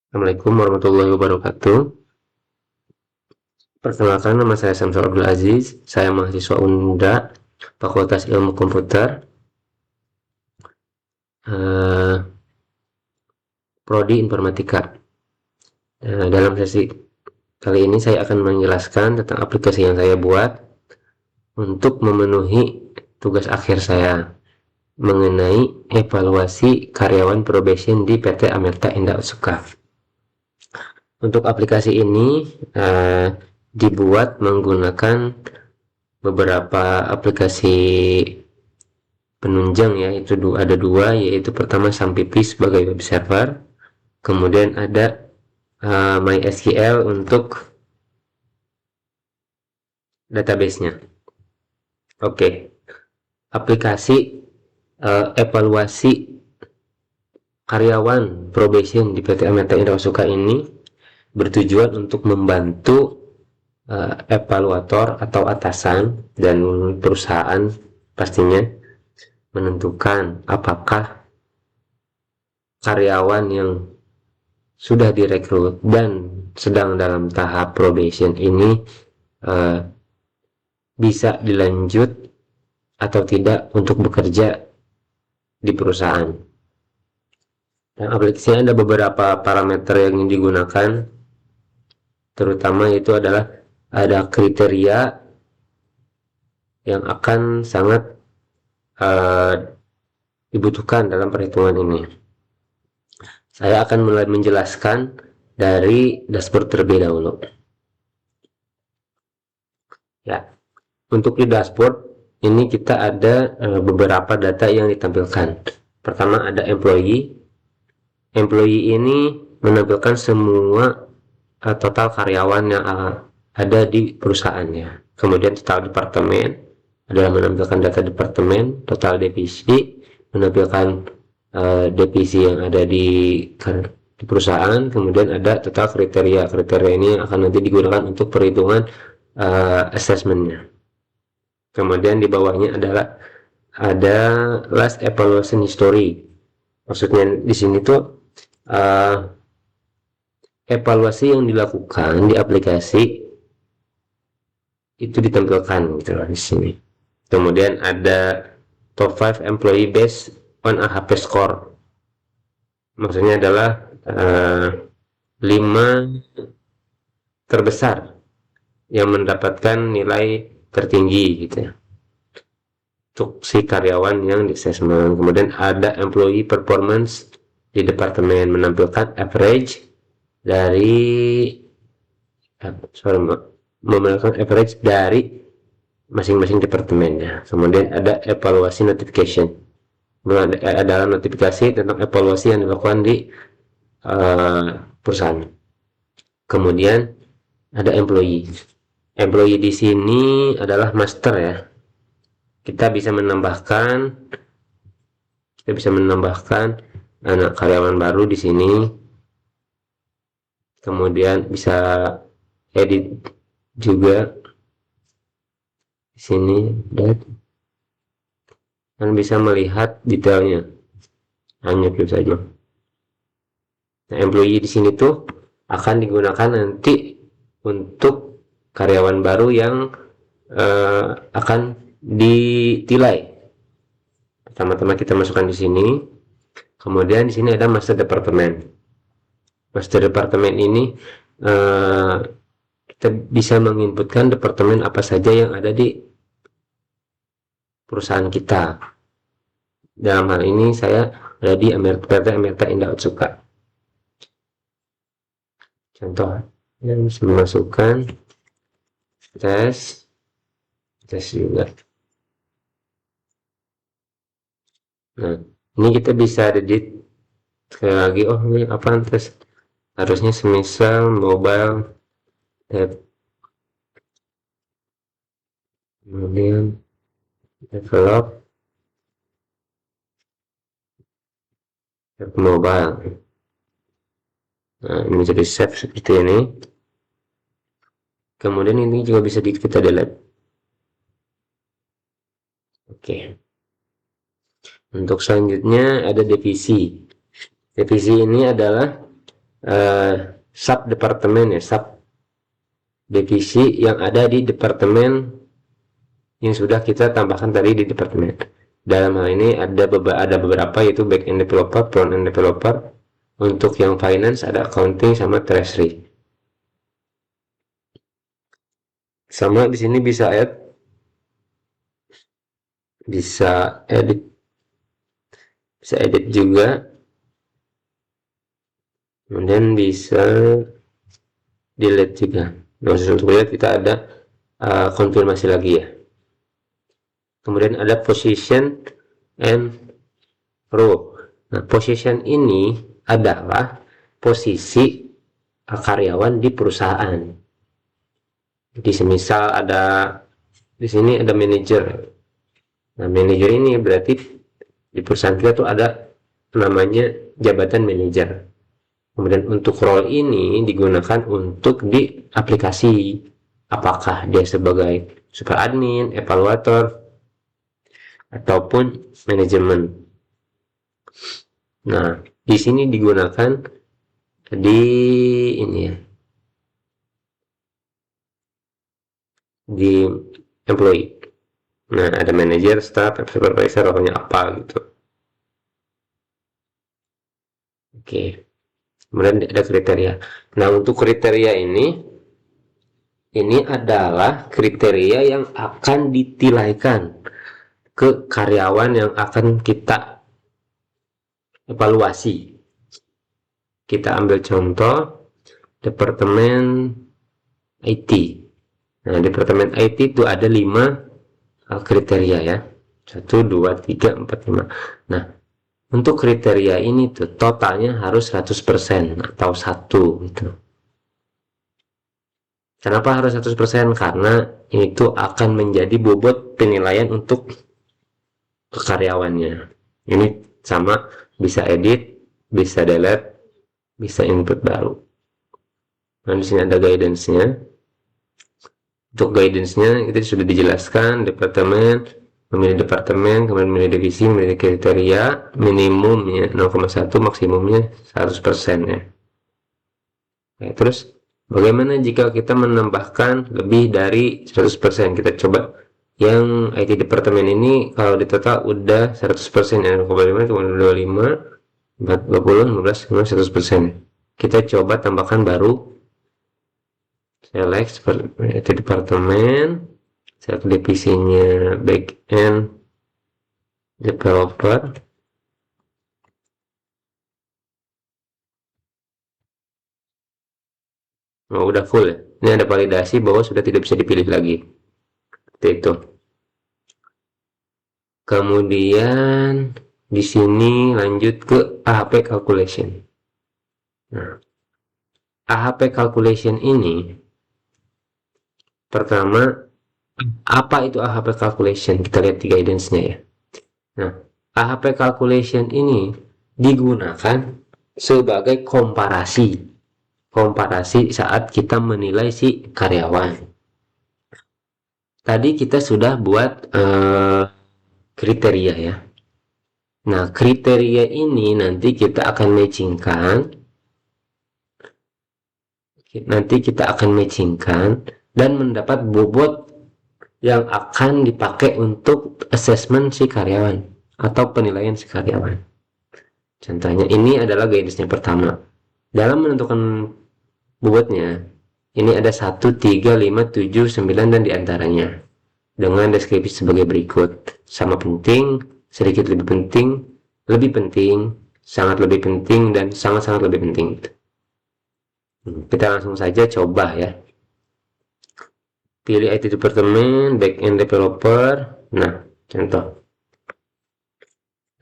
Assalamualaikum warahmatullahi wabarakatuh. Perkenalkan, nama saya Samsul Abdul Aziz. Saya mahasiswa Unda, Fakultas Ilmu Komputer, eh, Prodi Informatika. Dalam sesi kali ini saya akan menjelaskan tentang aplikasi yang saya buat untuk memenuhi tugas akhir saya mengenai evaluasi karyawan probation di PT Amerta Indah Usuka. Untuk aplikasi ini dibuat menggunakan beberapa aplikasi penunjang ya, itu ada dua, yaitu pertama Sampipi sebagai web server, kemudian ada MySQL untuk database-nya. Oke, aplikasi evaluasi karyawan probation di PT Amerta Indah Usuka ini bertujuan untuk membantu evaluator atau atasan dan perusahaan pastinya menentukan apakah karyawan yang sudah direkrut dan sedang dalam tahap probation ini bisa dilanjut atau tidak untuk bekerja di perusahaan. Dan aplikasinya ada beberapa parameter yang digunakan, terutama itu adalah ada kriteria yang akan sangat dibutuhkan dalam perhitungan ini. Saya akan mulai menjelaskan dari dashboard terlebih dahulu. Ya, untuk di dashboard ini kita ada beberapa data yang ditampilkan. Pertama ada employee. Employee ini menampilkan semua total karyawan yang ada di perusahaannya. Kemudian total departemen adalah menampilkan data departemen, total divisi menampilkan divisi yang ada di perusahaan, kemudian ada total kriteria. Kriteria ini akan nanti digunakan untuk perhitungan assessment-nya. Kemudian di bawahnya adalah ada last evaluation history. Maksudnya di sini tuh evaluasi yang dilakukan di aplikasi itu ditampilkan gitu loh di sini. Kemudian ada top 5 employee based on a HP score. Maksudnya adalah 5 terbesar yang mendapatkan nilai tertinggi gitu ya, untuk si karyawan yang di assessment. Kemudian ada employee performance di departemen, menampilkan average dari menampilkan average dari masing-masing departemennya. Kemudian ada evaluasi notification, adalah notifikasi tentang evaluasi yang dilakukan di perusahaan. Kemudian ada employee. Employee di sini adalah master ya. Kita bisa menambahkan anak karyawan baru di sini. Kemudian bisa edit juga di sini dan bisa melihat detailnya. Hanya itu saja. Nah, employee di sini tuh akan digunakan nanti untuk karyawan baru yang akan ditilai. Pertama-tama kita masukkan di sini. Kemudian di sini ada master departemen. Master departemen ini kita bisa menginputkan departemen apa saja yang ada di perusahaan kita. Dalam hal ini saya ada di PT Amerta Indah Usuka. Contoh yang bisa memasukkan tes juga. Nah, ini kita bisa edit sekali lagi. Oh, ini apa tes? Harusnya semisal mobile app. Kemudian develop app mobile. Nah, ini jadi save seperti ini. Kemudian ini juga bisa kita delete. Oke. Untuk selanjutnya ada divisi. Divisi ini adalah sub departemen ya, sub divisi yang ada di departemen yang sudah kita tambahkan tadi di departemen. Dalam hal ini ada beberapa, yaitu back end developer, front end developer. Untuk yang finance ada accounting sama treasury. Sama di sini bisa edit juga, kemudian bisa delete juga. Nah, untuk lihat kita ada konfirmasi lagi ya. Kemudian ada position and row. Nah, position ini adalah posisi karyawan di perusahaan. Jadi semisal ada di sini ada manajer. Nah, manajer ini berarti di perusahaan kita tuh ada namanya jabatan manajer. Kemudian untuk role ini digunakan untuk di aplikasi. Apakah dia sebagai super admin, evaluator, ataupun manajemen. Nah, di sini digunakan di ini ya, di employee. Nah, ada manager, staff, supervisor, role-nya apa gitu. Oke. Kemudian ada kriteria. Nah, untuk kriteria ini adalah kriteria yang akan ditilaikan ke karyawan yang akan kita evaluasi. Kita ambil contoh departemen IT. Nah, departemen IT itu ada 5 kriteria ya. 1, 2, 3, 4, 5. Nah, untuk kriteria ini tuh totalnya harus 100% atau 1 gitu. Kenapa harus 100%? Karena itu akan menjadi bobot penilaian untuk karyawannya. Ini sama, bisa edit, bisa delete, bisa input baru. Nah, di sini ada guidance-nya. Untuk guidance-nya itu sudah dijelaskan, departemen, memilih departemen, kemudian memilih divisi, memilih kriteria, minimumnya 0,1, maksimumnya 100% ya. Nah, terus bagaimana jika kita menambahkan lebih dari 100%? Kita coba yang IT departemen ini kalau di total udah 100% ya, 0,5, 25, 20, 15, 100%. Kita coba tambahkan baru, select IT departemen, select divisinya back end developer. Oh, udah full ya. Ini ada validasi bahwa sudah tidak bisa dipilih lagi. Seperti itu. Kemudian di sini lanjut ke AHP calculation. Nah, AHP calculation ini pertama, apa itu AHP calculation? Kita lihat di guidance-nya ya. Nah, AHP calculation ini digunakan sebagai komparasi saat kita menilai si karyawan. Tadi kita sudah buat kriteria ya. Nah, kriteria ini nanti kita akan matchingkan dan mendapat bobot yang akan dipakai untuk assessment si karyawan atau penilaian si karyawan. Contohnya ini adalah guidance-nya pertama. Dalam menentukan bobotnya, ini ada 1, 3, 5, 7, 9 dan diantaranya. Dengan deskripsi sebagai berikut. Sama penting, sedikit lebih penting, sangat lebih penting, dan sangat-sangat lebih penting. Kita langsung saja coba ya. Pilih IT departemen, back-end developer. Nah, contoh.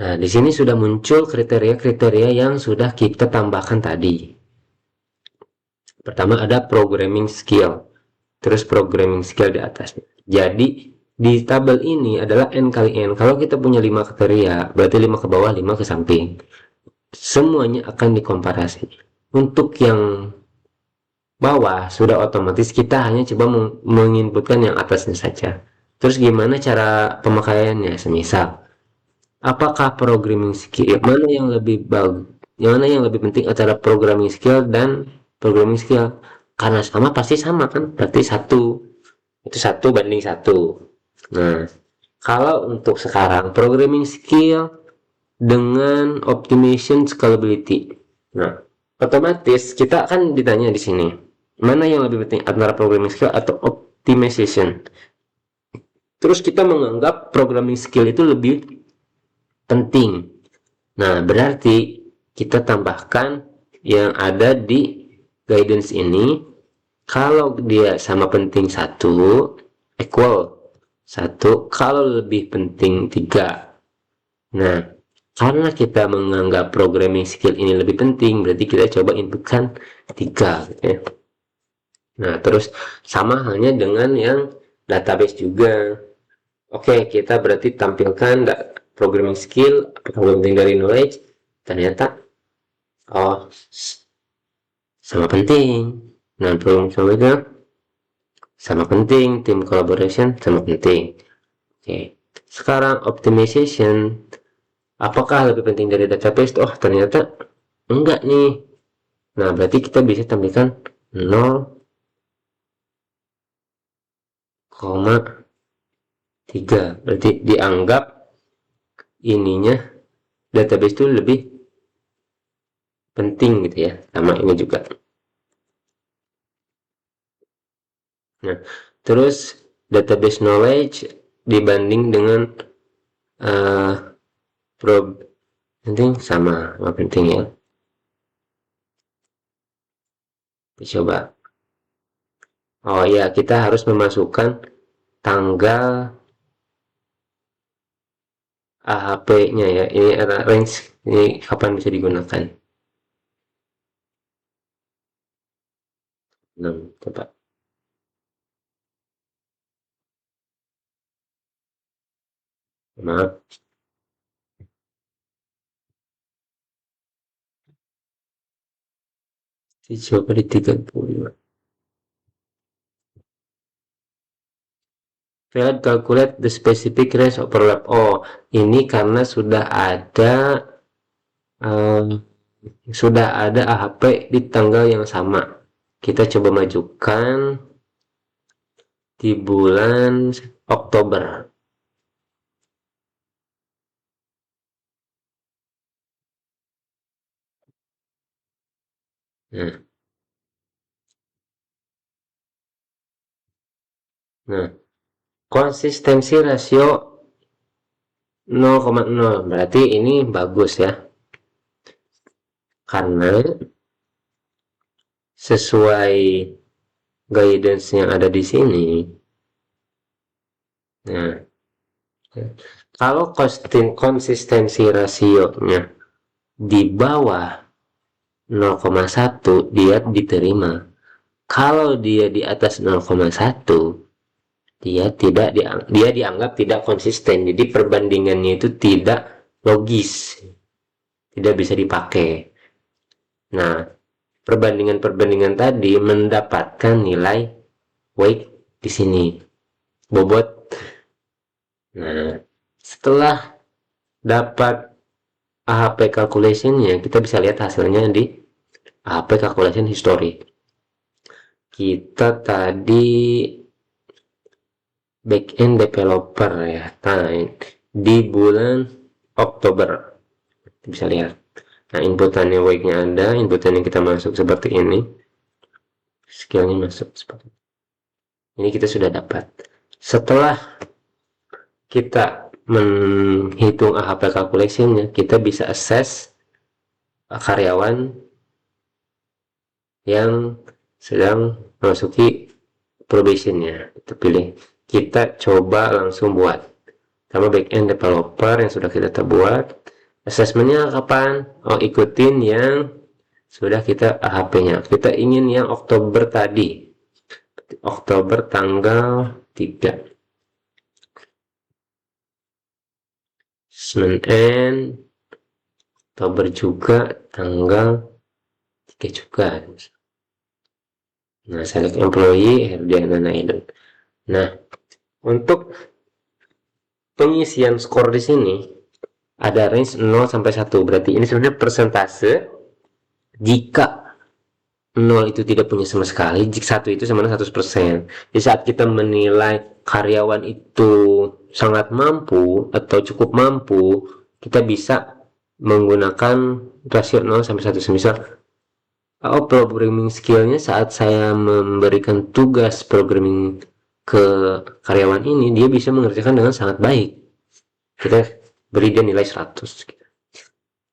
Nah, di sini sudah muncul kriteria-kriteria yang sudah kita tambahkan tadi. Pertama ada programming skill. Terus programming skill di atas. Jadi di tabel ini adalah N kali N. Kalau kita punya 5 kriteria, berarti 5 ke bawah, 5 ke samping. Semuanya akan dikomparasi. Untuk yang bawah sudah otomatis kita hanya coba menginputkan yang atasnya saja. Terus gimana cara pemakaiannya? Semisal, apakah programming skill mana yang lebih mana yang lebih penting antara programming skill dan programming skill? Karena sama pasti sama kan, berarti itu 1 banding 1. Nah, kalau untuk sekarang programming skill dengan optimization scalability. Nah, otomatis kita akan ditanya di sini, mana yang lebih penting antara programming skill atau optimization? Terus kita menganggap programming skill itu lebih penting. Nah, berarti kita tambahkan yang ada di guidance ini, kalau dia sama penting 1, equal 1, kalau lebih penting 3. Nah, karena kita menganggap programming skill ini lebih penting, berarti kita coba inputkan 3 gitu ya. Nah, terus sama halnya dengan yang database juga. Oke, kita berarti tampilkan programming skill, apakah penting dari knowledge, ternyata oh sama penting. Nah, problem solving sama penting, team collaboration sama penting. Oke, sekarang optimization, apakah lebih penting dari database? Oh, ternyata enggak nih. Nah, berarti kita bisa tampilkan 0,3. Berarti dianggap ininya database itu lebih penting gitu ya, sama ini juga. Nah, terus database knowledge dibanding dengan uh, prob penting sama penting ya. Coba. Oh ya, kita harus memasukkan tanggal AHP-nya ya. Ini ada range, ini kapan bisa digunakan. 6, coba. Maaf. Coba di 35. Failed calculate the specific range overlap. Oh, ini karena sudah ada AHP di tanggal yang sama. Kita coba majukan di bulan Oktober. Nah, konsistensi rasio 0,0, berarti ini bagus ya, karena sesuai guidance yang ada di sini. Nah, kalau konsistensi rasionya di bawah 0,1 dia diterima. Kalau dia di atas 0,1 dia dianggap tidak konsisten. Jadi perbandingannya itu tidak logis, tidak bisa dipakai. Nah, perbandingan tadi mendapatkan nilai weight di sini, bobot. Nah, setelah dapat AHP calculation-nya, kita bisa lihat hasilnya di AHP calculation history. Kita tadi backend developer ya. Nah, di bulan Oktober bisa lihat. Nah, inputannya weight-nya ada, inputannya kita masuk seperti ini. Skillnya masuk seperti ini. Ini kita sudah dapat. Setelah kita menghitung AHP calculation-nya, kita bisa assess karyawan yang sedang memasuki probation-nya. Kita pilih. Kita coba langsung buat. Sama backend developer yang sudah kita buat. Assessment-nya kapan? Oh, ikutin yang sudah kita AHP-nya. Kita ingin yang Oktober tadi. Oktober tanggal 3. Assessment end Oktober juga tanggal 3 juga. Nah, select employee Herdiana Naidun. Nah, untuk pengisian skor di sini ada range 0 sampai 1. Berarti ini sebenarnya persentase jika 0 itu tidak punya sama sekali, jika 1 itu sama dengan 100%. Di saat kita menilai karyawan itu sangat mampu atau cukup mampu, kita bisa menggunakan rasio 0 sampai 1. Misal, oh, programming skillnya saat saya memberikan tugas programming ke karyawan ini, dia bisa mengerjakan dengan sangat baik. Kita beri dia nilai 100.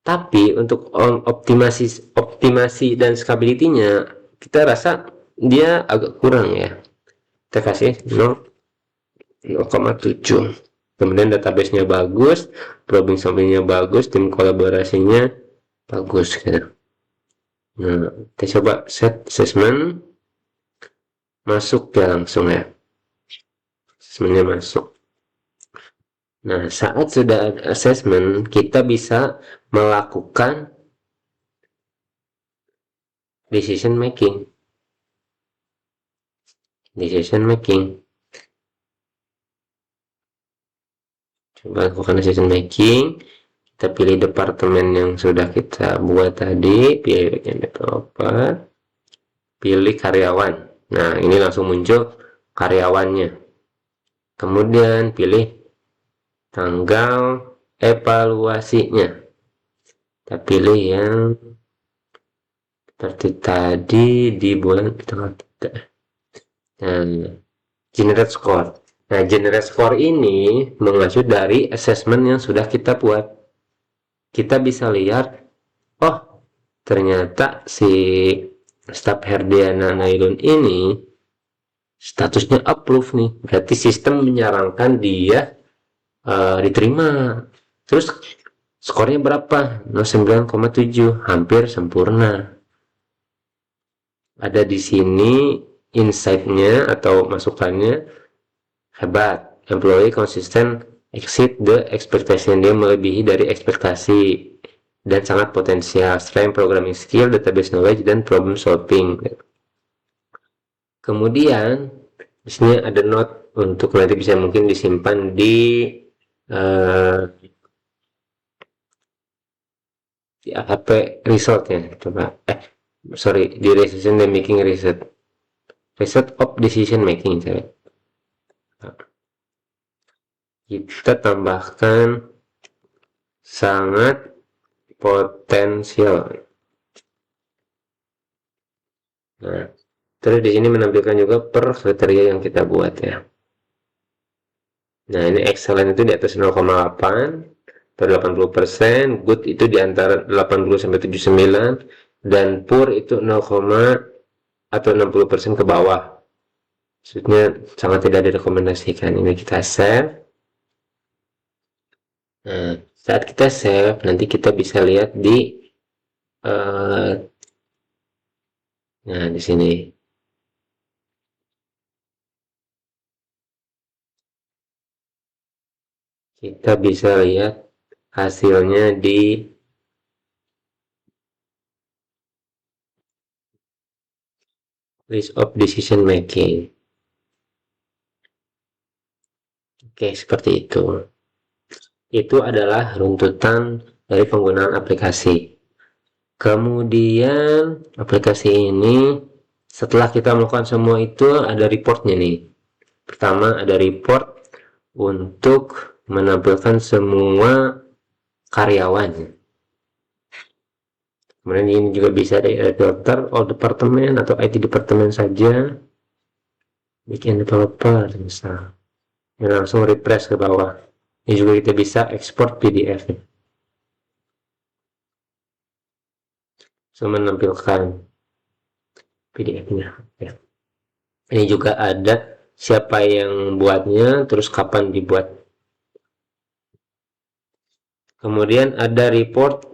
Tapi untuk optimasi dan scalability-nya, kita rasa dia agak kurang ya. Kita kasih 0,7. Kemudian database-nya bagus, problem solving-nya bagus, tim kolaborasinya bagus gitu. Nah, kita coba set assessment, masuk ya langsung ya. Assessment-nya masuk. Nah, saat sudah ada assessment, kita bisa melakukan decision making. Coba lakukan decision making. Kita pilih departemen yang sudah kita buat tadi, pilih bagian developer, pilih karyawan. Nah, ini langsung muncul karyawannya. Kemudian pilih tanggal evaluasinya. Kita pilih yang seperti tadi di bulan tanggal 3. Dan generate score. Nah, generate score ini mengacu dari assessment yang sudah kita buat. Kita bisa lihat, oh, ternyata si staf Herdiana Nailun ini statusnya approve nih. Berarti sistem menyarankan dia diterima. Terus skornya berapa? 9,7, hampir sempurna. Ada di sini insight-nya atau masukannya, hebat, employee konsisten exceed the expectation, dia melebihi dari ekspektasi dan sangat potensial, strength programming skill, database knowledge, dan problem solving. Kemudian di sini ada note untuk nanti bisa mungkin disimpan di AHP resultnya. Coba sorry, di decision making result of decision making. Kita tambahkan sangat potensial. Nah, terus di sini menampilkan juga per kriteria yang kita buat ya. Nah, ini excellent itu di atas 0,8 atau 80%, good itu di antara 80 sampai 79, dan poor itu 0, atau 60% ke bawah. Maksudnya sangat tidak direkomendasikan. Ini kita save. Nah, saat kita save, nanti kita bisa lihat nah, di sini. Kita bisa lihat hasilnya di list of decision making. Oke, seperti itu. Itu adalah runtutan dari penggunaan aplikasi. Kemudian aplikasi ini setelah kita melakukan semua itu ada reportnya nih. Pertama ada report untuk menampilkan semua karyawan. Kemudian ini juga bisa dari filter all departemen atau IT departemen saja. Bikin developer misal. Dan langsung refresh ke bawah. Ini juga kita bisa ekspor PDF. So menampilkan PDF-nya. Ya. Ini juga ada siapa yang buatnya, terus kapan dibuat. Kemudian ada report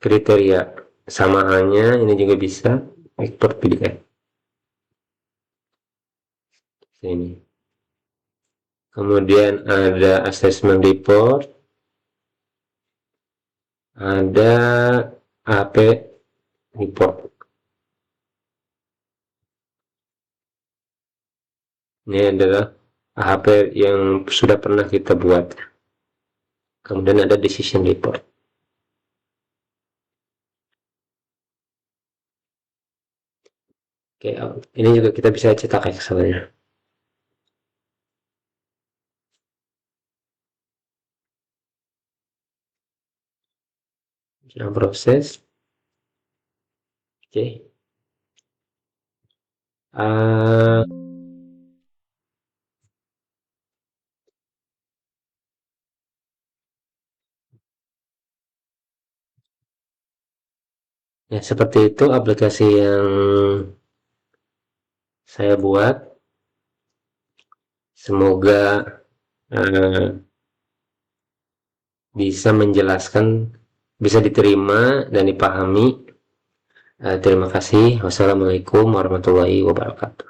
kriteria, sama halnya ini juga bisa ekspor PDF. Ini. Kemudian ada assessment report, ada AP report. Ini adalah AHP yang sudah pernah kita buat. kemudian ada decision report. Oke, ini juga kita bisa cetak Excel-nya. Nah, proses. Oke. Ya, seperti itu aplikasi yang saya buat. Semoga bisa menjelaskan, bisa diterima dan dipahami. Terima kasih. Wassalamualaikum warahmatullahi wabarakatuh.